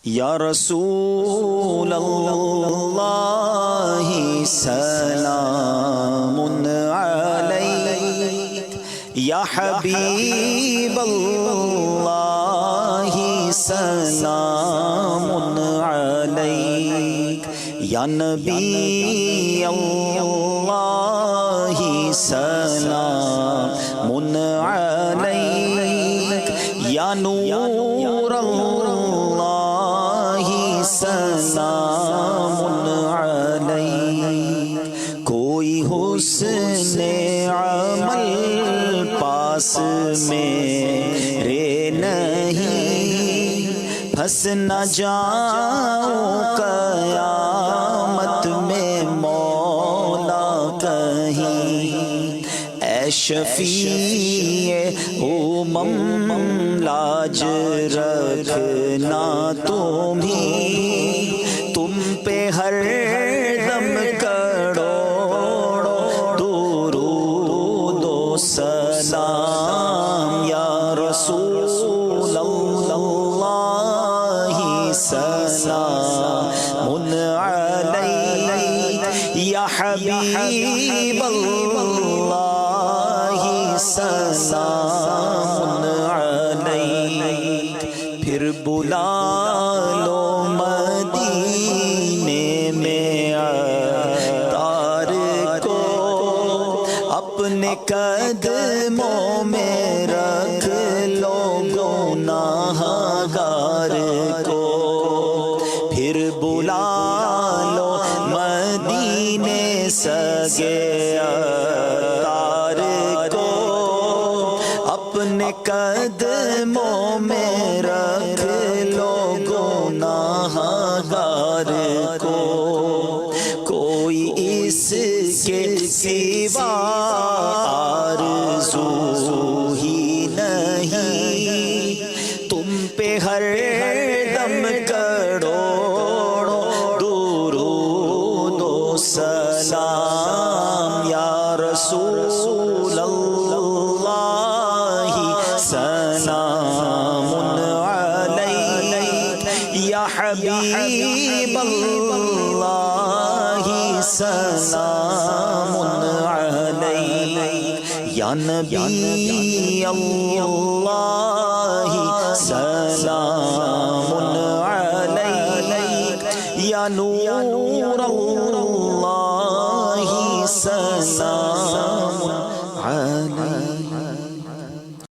یا رسول اللہ سلام علیک، یا حبیب اللہ سلام علیک، یا نبی اللہ سلام علیک، یا نور اللہ سلام علیک۔ کوئی حسن عمل پاس میرے نہیں، پھنس نہ جاؤں قیامت میں مولا کہیں۔ اے شفیع امم لاج رکھنا تم پہ ہر دم کروڑوں درود و سلام۔ یا رسول اللہ سلام علیک، یا حبیب اللہ سلام علیک۔ پھر بلا لو مدینے میں عطار کو، اپنے قدموں میں رکھ لو گناہگار کو۔ پھر بلا لو مدینے سگے عطار کو، اپنے قدموں میں رکھ لو گناہگار کو۔ کوئی اس کے سوا آرزو ہی نہیں، تم پہ ہر دم کروڑوں درود و سلام۔ یا رسول اللہ سلام علیک، یا حبیب اللہ سلام علیک، یا نبی اللہ سلام علیک، یا نور